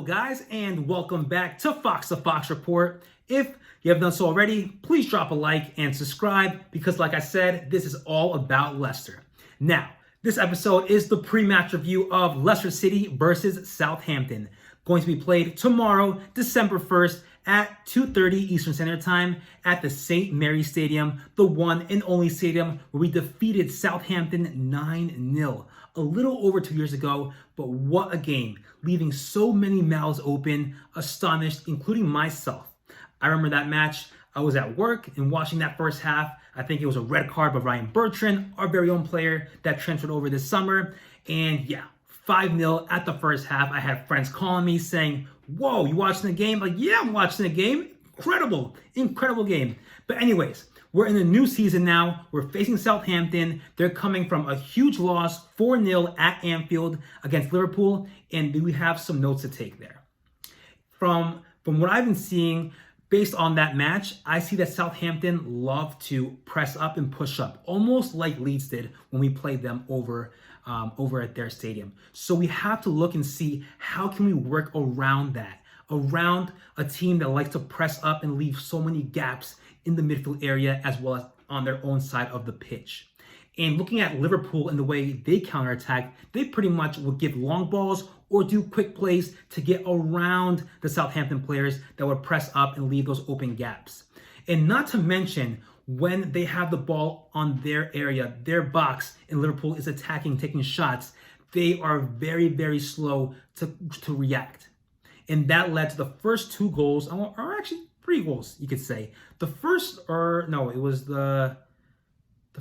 Hello guys, and welcome back to Fox the Fox Report. If you have done so already, please drop a like and subscribe because like I said, this is all about Leicester. Now, this episode is the pre-match review of Leicester City versus Southampton. Going to be played tomorrow, December 1st at 2:30 Eastern Standard Time at the St. Mary's Stadium, the one and only stadium where we defeated Southampton 9-0 a little over 2 years ago. But what a game, leaving so many mouths open, astonished, including myself. I remember that match. I was at work and watching that first half. I think it was a red card by Ryan Bertrand, our very own player that transferred over this summer. And yeah, 5-0 at the first half. I had friends calling me saying, "Whoa, you watching the game?" Like, yeah, I'm watching the game. Incredible game. But anyways, we're in a new season now. We're facing Southampton. They're coming from a huge loss, 4-0 at Anfield against Liverpool, and we have some notes to take there. From what I've been seeing, based on that match, I see that Southampton love to press up and push up, almost like Leeds did when we played them over at their stadium. So we have to look and see how can we work around that, around a team that likes to press up and leave so many gaps in the midfield area as well as on their own side of the pitch. And looking at Liverpool and the way they counterattack, they pretty much would give long balls or do quick plays to get around the Southampton players that would press up and leave those open gaps. And not to mention, when they have the ball on their area, their box, and Liverpool is attacking, taking shots, they are very, very slow to react. And that led to the first two goals, or actually three goals, you could say. The first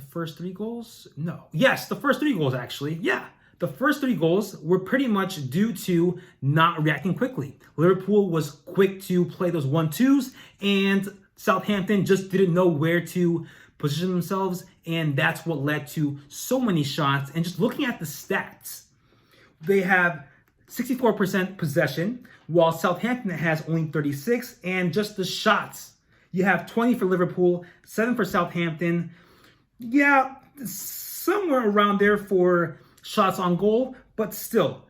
first three goals? No. Yes, the first three goals, actually. Yeah. The first three goals were pretty much due to not reacting quickly. Liverpool was quick to play those 1-2s, and Southampton just didn't know where to position themselves, and that's what led to so many shots. And just looking at the stats, they have 64% possession, while Southampton has only 36, and just the shots, you have 20 for Liverpool, 7 for Southampton. Yeah, somewhere around there for shots on goal, but still,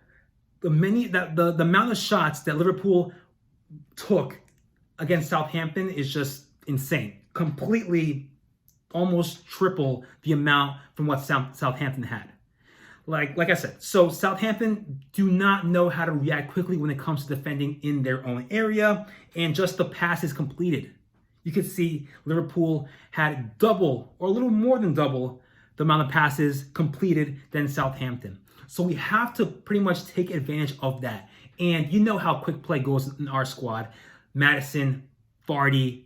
the amount of shots that Liverpool took against Southampton is just insane. Completely, almost triple the amount from what Southampton had. Like I said, so Southampton do not know how to react quickly when it comes to defending in their own area, and just the passes completed. You could see Liverpool had double or a little more than double the amount of passes completed than Southampton. So we have to pretty much take advantage of that. And you know how quick play goes in our squad. Maddison, Vardy,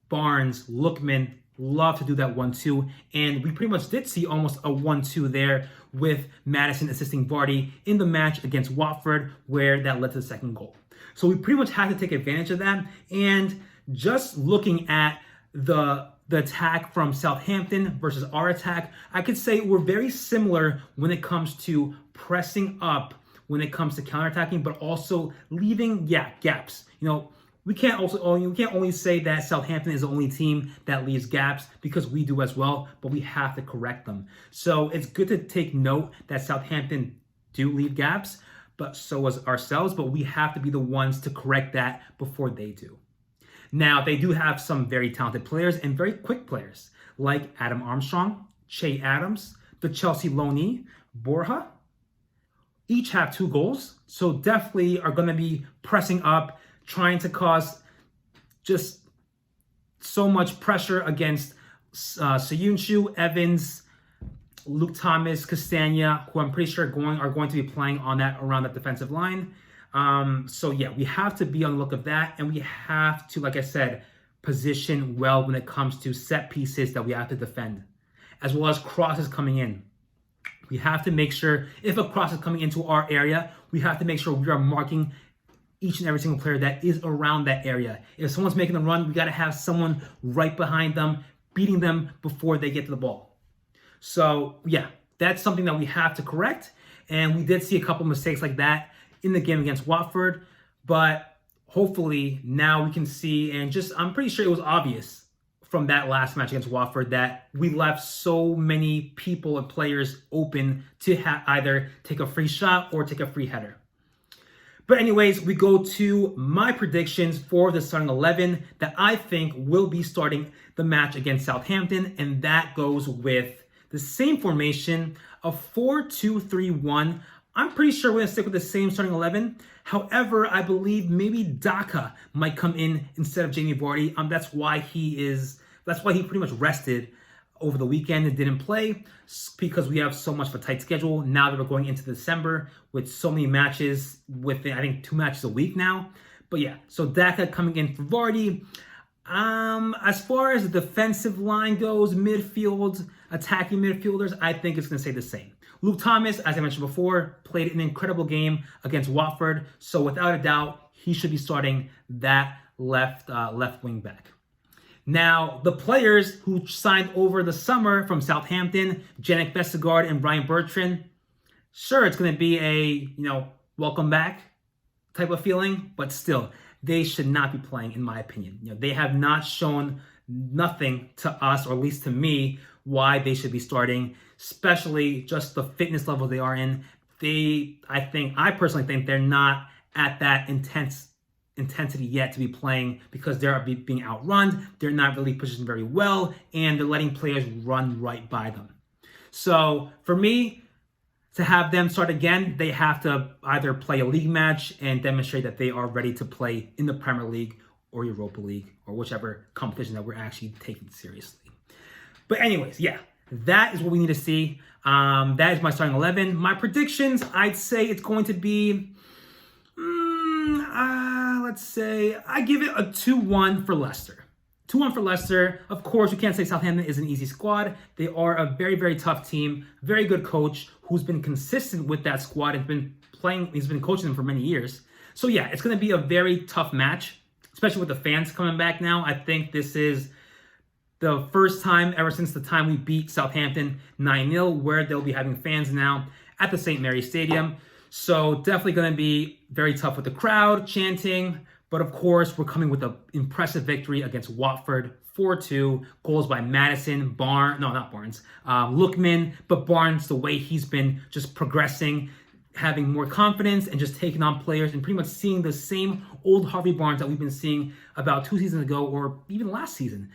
Barnes, Lookman love to do that 1-2. And we pretty much did see almost a 1-2 there with Maddison assisting Vardy in the match against Watford, where that led to the second goal. So we pretty much had to take advantage of that. And just looking at the attack from Southampton versus our attack, I could say we're very similar when it comes to pressing up, when it comes to counterattacking, but also leaving gaps. You know, we can't only say that Southampton is the only team that leaves gaps, because we do as well, but we have to correct them. So it's good to take note that Southampton do leave gaps, but so as ourselves, but we have to be the ones to correct that before they do. Now, they do have some very talented players and very quick players like Adam Armstrong, Che Adams, the Chelsea loanee, Borja. Each have 2 goals, so definitely are going to be pressing up, trying to cause just so much pressure against Soyuncu, Evans, Luke Thomas, Castagna, who I'm pretty sure are going to be playing on that around that defensive line. So yeah, we have to be on the look of that, and we have to, like I said, position well when it comes to set pieces that we have to defend, as well as crosses coming in. We have to make sure if a cross is coming into our area, we have to make sure we are marking each and every single player that is around that area. If someone's making a run, we got to have someone right behind them, beating them before they get to the ball. So yeah, that's something that we have to correct. And we did see a couple mistakes like that in the game against Watford, but hopefully now we can see, and I'm pretty sure it was obvious from that last match against Watford that we left so many people and players open to either take a free shot or take a free header. But anyways, we go to my predictions for the starting 11 that I think will be starting the match against Southampton, and that goes with the same formation of 4-2-3-1. I'm pretty sure we're going to stick with the same starting 11. However, I believe maybe Daka might come in instead of Jamie Vardy. That's why he pretty much rested over the weekend and didn't play, because we have so much of a tight schedule now that we're going into December with so many matches, within I think 2 matches a week now. But yeah, so Daka coming in for Vardy. As far as the defensive line goes, midfield, attacking midfielders, I think it's going to stay the same. Luke Thomas, as I mentioned before, played an incredible game against Watford, so without a doubt, he should be starting that left wing back. Now, the players who signed over the summer from Southampton, Jannik Vestergaard and Brian Bertrand, sure, it's going to be a, welcome back type of feeling, but still, they should not be playing, in my opinion. They have not shown nothing to us, or at least to me, why they should be starting, especially just the fitness level they are in. I personally think they're not at that intensity yet to be playing, because they're being outrun, they're not really positioned very well, and they're letting players run right by them. So for me, to have them start again, they have to either play a league match and demonstrate that they are ready to play in the Premier League or Europa League or whichever competition that we're actually taking seriously. But anyways, yeah, that is what we need to see. That is my starting 11. My predictions, I'd say it's going to be, let's say, I give it a 2-1 for Leicester. 2-1 for Leicester. Of course, you can't say Southampton is an easy squad. They are a very, very tough team, very good coach who's been consistent with that squad and he's been coaching them for many years. So yeah, it's going to be a very tough match, especially with the fans coming back now. I think this is the first time ever since the time we beat Southampton 9-0 where they'll be having fans now at the St. Mary's Stadium. So definitely going to be very tough with the crowd chanting. But of course, we're coming with an impressive victory against Watford, 4-2, goals by Maddison, Lookman, but Barnes, the way he's been just progressing, having more confidence and just taking on players and pretty much seeing the same old Harvey Barnes that we've been seeing about 2 seasons ago or even last season.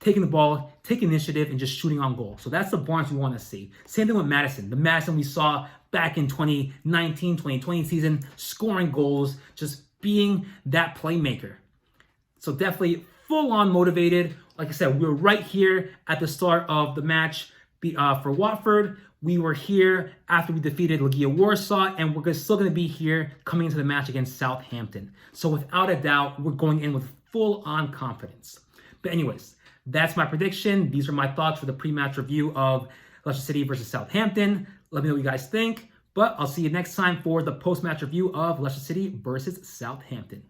Taking the ball, taking initiative, and just shooting on goal. So that's the Barnes we want to see. Same thing with Maddison. The Maddison we saw back in 2019, 2020 season, scoring goals, just being that playmaker. So definitely full-on motivated. Like I said, we were right here at the start of the match for Watford. We were here after we defeated Legia Warsaw, and we're still going to be here coming into the match against Southampton. So without a doubt, we're going in with full-on confidence. But anyways, that's my prediction. These are my thoughts for the pre-match review of Leicester City versus Southampton. Let me know what you guys think. But I'll see you next time for the post-match review of Leicester City versus Southampton.